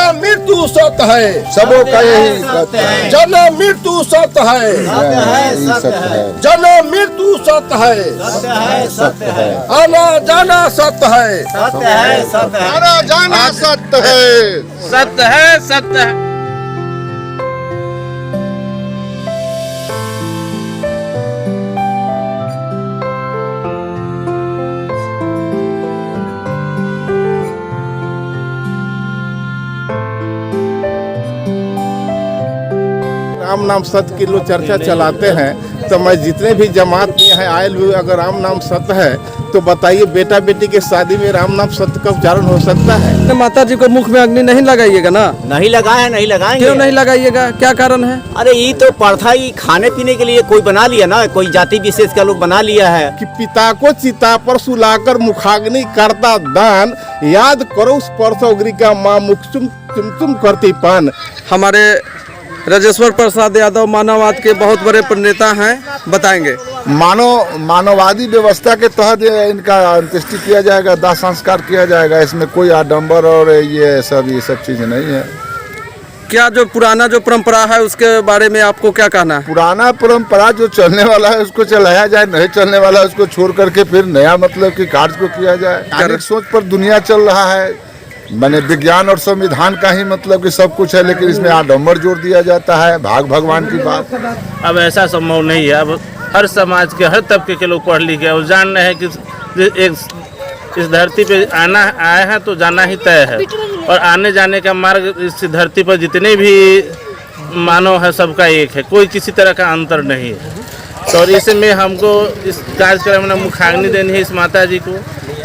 जन्म मृत्यु सत्य है, सबों का यही सत्य है। जन्म मृत्यु सत्य है, सत्य है, जन्म मृत्यु सत्य है, सत्य है, आना जाना सत्य है, आना जाना सत्य है, सत्य है, सत्य है। राम नाम सत्य की लोग चर्चा चलाते हैं, तो मैं जितने भी जमात में हैं आए हुए, अगर राम नाम सत्य है तो बताइए बेटा बेटी के शादी में राम नाम सत्य का उच्चारण हो सकता है? माता जी को मुख में अग्नि नहीं लगाइएगा ना। नहीं लगाए, नहीं लगाएंगे। क्यों नहीं लगाइएगा, क्या कारण है? अरे ये तो प्रथा ही खाने पीने के लिए कोई बना लिया ना, कोई जाति विशेष का लोग बना लिया है कि पिता को चिता पर सुलाकर मुखाग्नि करता दान, याद करो उस परसोग्री का माँ मुख चुम करती पान। हमारे राजेश्वर प्रसाद यादव मानववाद के बहुत बड़े प्रणेता हैं, बताएंगे। मानववादी व्यवस्था के तहत इनका अंत्येष्टि किया जाएगा, दाह संस्कार किया जाएगा। इसमें कोई आडंबर और ये सब चीज़ नहीं है। क्या जो पुराना जो परंपरा है उसके बारे में आपको क्या कहना है? पुराना परंपरा जो चलने वाला है उसको चलाया जाए, नहीं चलने वाला है उसको छोड़ करके फिर नया मतलब कि कार्य को किया जाए। वैज्ञानिक सोच पर दुनिया चल रहा है, मैंने विज्ञान और संविधान का ही मतलब कि सब कुछ है, लेकिन इसमें आडंबर जोड़ दिया जाता है, भाग भगवान की बात। अब ऐसा संभव नहीं है। अब हर समाज के हर तबके के लोग पढ़ लिख गए और जान रहे हैं कि एक इस धरती पे आना आए हैं तो जाना ही तय है, और आने जाने का मार्ग इस धरती पर जितने भी मानव है सबका एक है, कोई किसी तरह का अंतर नहीं है। तो और इसमें हमको इस कार्यक्रम में मुखाग्नि देनी है इस माता जी को।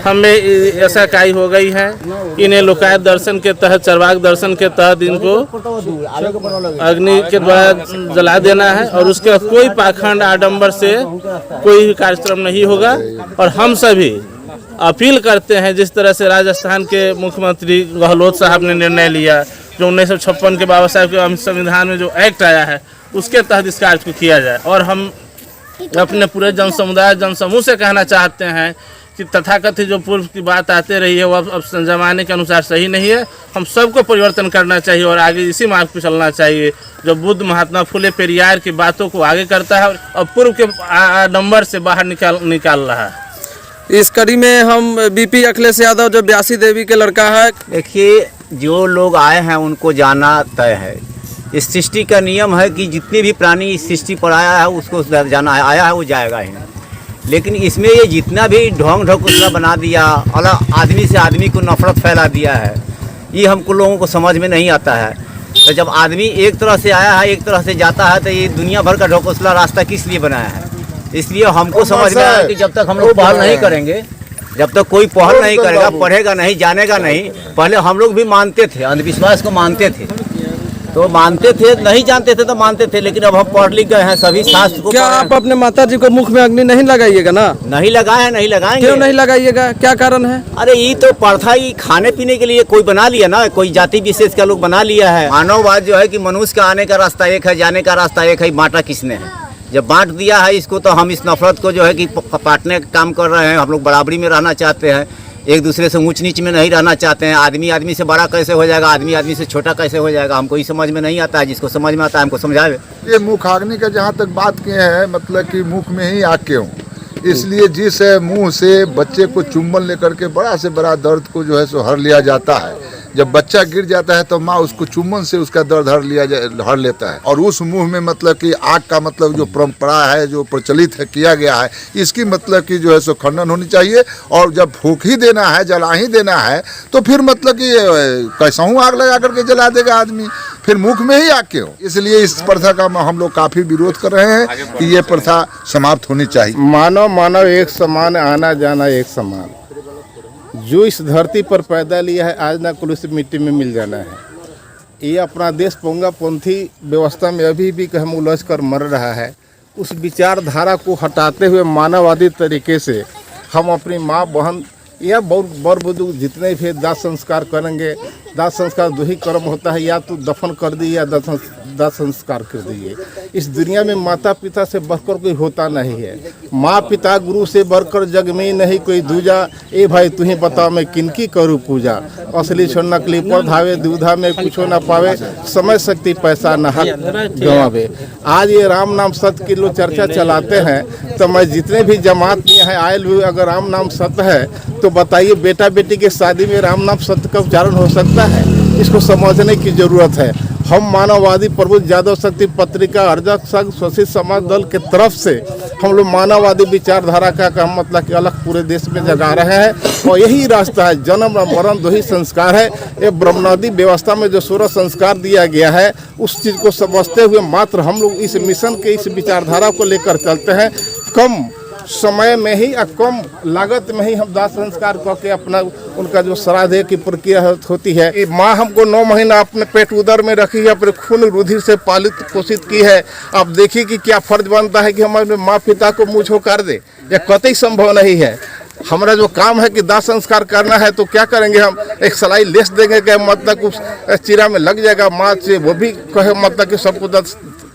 हमें ऐसा काई हो गई है, इन्हें लोकायत दर्शन के तहत, चरवाक दर्शन के तहत इनको अग्नि के द्वारा जला देना है, और उसके कोई पाखंड आडंबर से कोई भी कार्यक्रम नहीं होगा। और हम सभी अपील करते हैं, जिस तरह से राजस्थान के मुख्यमंत्री गहलोत साहब ने निर्णय लिया, जो 1956 के बाबा साहब के संविधान में जो एक्ट आया है उसके तहत इस कार्य को किया जाए। और हम अपने पूरे जन समुदाय जन समूह से कहना चाहते हैं कि तथाकथित जो पूर्व की बात आते रही है वो अब जमाने के अनुसार सही नहीं है। हम सबको परिवर्तन करना चाहिए और आगे इसी मार्ग पर चलना चाहिए जो बुद्ध महात्मा फुले पेरियार की बातों को आगे करता है और पूर्व के नंबर से बाहर निकाल रहा है। इस कड़ी में हम बीपी अखिलेश यादव जो ब्यासी देवी के लड़का है। देखिए, जो लोग आए हैं उनको जाना तय है। इस सृष्टि का नियम है कि जितने भी प्राणी इस सृष्टि पर आया है उसको जाना है, आया है वो जाएगा ही। लेकिन इसमें ये जितना भी ढोंग ढकोसला बना दिया, अलग आदमी से आदमी को नफरत फैला दिया है, ये हमको लोगों को समझ में नहीं आता है। तो जब आदमी एक तरह से आया है एक तरह से जाता है, तो ये दुनिया भर का ढकोसला रास्ता किस लिए बनाया है? इसलिए हमको समझ में आया कि जब तक हम लोग पहल नहीं करेंगे, जब तक कोई पहल नहीं करेगा, पढ़ेगा नहीं, जानेगा नहीं। पहले हम लोग भी मानते थे, अंधविश्वास को मानते थे, तो मानते थे, नहीं जानते थे तो मानते थे, लेकिन अब हम पढ़ लिख गए हैं, सभी शास्त्र को। क्या आप अपने माता जी को मुख में अग्नि नहीं लगाइएगा ना? नहीं लगाए, नहीं लगाएंगे। क्यों नहीं लगाइएगा, क्या कारण है? अरे ये तो प्रथा ही खाने पीने के लिए कोई बना लिया ना, कोई जाति विशेष का लोग बना लिया है। मानववाद जो है कि मनुष्य का आने का रास्ता एक है, जाने का रास्ता एक है, बांटा किसने है? जब बांट दिया है इसको, तो हम इस नफरत को जो है कि पाटने का काम कर रहे हैं। हम लोग बराबरी में रहना चाहते हैं, एक दूसरे से ऊंच नीच में नहीं रहना चाहते हैं। आदमी आदमी से बड़ा कैसे हो जाएगा, आदमी आदमी से छोटा कैसे हो जाएगा, हमको ही समझ में नहीं आता है। जिसको समझ में आता है हमको समझावे। ये मुखाग्नि का जहाँ तक बात किए हैं, मतलब कि मुख में ही आग क्यों, इसलिए जिस मुंह से बच्चे को चुम्बन लेकर के बड़ा से बड़ा दर्द को जो है सो हर लिया जाता है। जब बच्चा गिर जाता है तो माँ उसको चुम्बन से उसका दर्द हर लेता है। और उस मुंह में मतलब कि आग का मतलब जो परंपरा है, जो प्रचलित है, किया गया है, इसकी मतलब कि जो है सो खंडन होनी चाहिए। और जब फूंक ही देना है, जला ही देना है, तो फिर मतलब कि कैसा हूँ आग लगा करके जला देगा आदमी, फिर मुख में ही आग क्यों? इसलिए इस प्रथा का हम लोग काफ़ी विरोध कर रहे हैं कि ये प्रथा समाप्त होनी चाहिए। मानव एक समान, आना जाना एक समान। जो इस धरती पर पैदा लिया है, आज ना कुल उस मिट्टी में मिल जाना है। ये अपना देश पोंगापंथी व्यवस्था में अभी भी हम उलझ कर मर रहा है। उस विचारधारा को हटाते हुए मानववादी तरीके से हम अपनी माँ बहन या बड़ बुजुर्ग जितने भी दाह संस्कार करेंगे, दाह संस्कार दो ही कर्म होता है, या तो दफन कर दिए या दाह संस्कार कर दिए। इस दुनिया में माता पिता से बढ़कर कोई होता नहीं है। माँ पिता गुरु से बढ़कर जग में नहीं कोई दूजा। ए भाई तू ही बता मैं किनकी करूँ पूजा। असली छोड़ नकली पर धावे, दूधा में कुछ ना पावे, समय शक्ति पैसा न हाथ गंवावे। आज ये राम नाम सत्य की लोग चर्चा चलाते हैं, तो मैं जितने भी जमात में है आयल हुए, अगर राम नाम सत्य है तो बताइए बेटा बेटी की शादी में राम नाम सत्य का उच्चारण हो सकता है? इसको समझने की जरूरत है। हम मानववादी प्रबुद्ध यादव शक्ति पत्रिका अर्जक संघ शोषित समाज दल के तरफ से हम लोग मानववादी विचारधारा का मतलब कि अलग पूरे देश में जगा रहे हैं। और यही रास्ता है, जन्म और मरण दो ही संस्कार है। ये ब्रह्मवादी व्यवस्था में जो 16 संस्कार दिया गया है, उस चीज़ को समझते हुए मात्र हम लोग इस मिशन के इस विचारधारा को लेकर चलते हैं। कम समय में ही और कम लागत में ही हम दाह संस्कार करके अपना उनका जो श्राद्ध की प्रक्रिया होती है। ये माँ हमको 9 महीना अपने पेट उदर में रखी है, अपने खून रुधिर से पालित पोषित की है। आप देखिए कि क्या फर्ज बनता है कि हम अपने माँ पिता को मुँह छोड़ दे, यह कतई संभव नहीं है। हमारा जो काम है कि दाह संस्कार करना है, तो क्या करेंगे हम? एक सलाई लेस देंगे कि मतलब उस चीरा में लग जाएगा माँ से, वो भी कहे मतलब कि सबको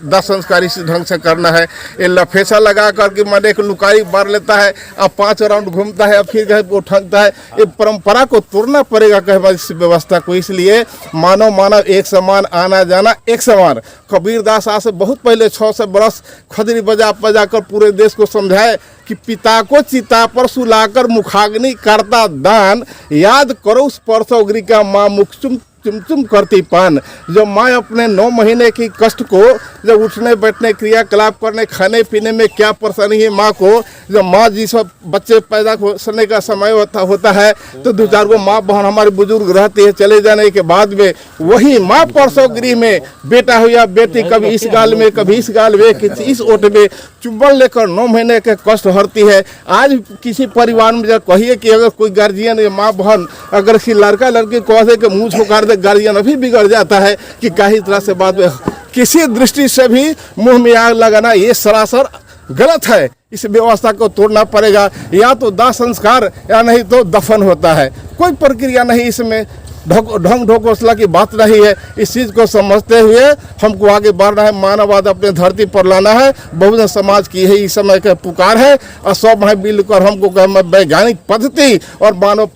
दाह संस्कार इसी ढंग से करना है। ये लफेसा लगा करके मन एक लुकाई मार लेता है, अब 5 राउंड घूमता है, अब फिर वो ठगता है। ये परंपरा को तोड़ना पड़ेगा कहे इस व्यवस्था को। इसलिए मानव मानव एक समान, आना जाना एक समान। कबीरदास आज से बहुत पहले 600 बरस खदरी बजा कर पूरे देश को समझाए कि पिता को चिता पर सुलाकर मुखाग्नि करता दान, याद करो उस परसों अग्नि का माँ मुख चुम करती पान। जब माँ अपने 9 महीने की कष्ट को, जब उठने बैठने क्रियाकलाप करने खाने पीने में क्या परेशानी है माँ को, जब माँ जी सब बच्चे पैदा करने का समय होता है, तो 2-4 गो माँ बहन हमारे बुजुर्ग रहती है, चले जाने के बाद में वही माँ परसों गृह में बेटा हो या बेटी, कभी इस गाल में कभी इस गाल में किसी इस ओट में चुम्बन लेकर 9 महीने के कष्ट हरती है। आज किसी परिवार में जब कहिए कि अगर कोई गार्जियन या माँ बहन अगर किसी लड़का लड़की कहे के मुँह छोड़ दे, गार्जियन अभी बिगड़ जाता है कि कहीं तरह से बात में किसी दृष्टि से भी मुंह में आग लगाना ये सरासर गलत है। इस व्यवस्था को तोड़ना पड़ेगा। या तो दाह संस्कार या नहीं तो दफन होता है, कोई प्रक्रिया नहीं इसमें, ढंग ढोकोसला की बात नहीं है। इस चीज़ को समझते हुए हमको आगे बढ़ना है, मानववाद अपने धरती पर लाना है। बहुजन समाज की यही इस समय का पुकार है। और सब में मिलकर हमको वैज्ञानिक पद्धति और मानव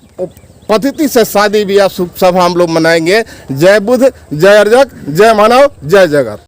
पद्धति से शादी ब्याह शुभ सभा हम लोग मनाएंगे। जय बुद्ध, जय अर्जक, जय मानव, जय जगत।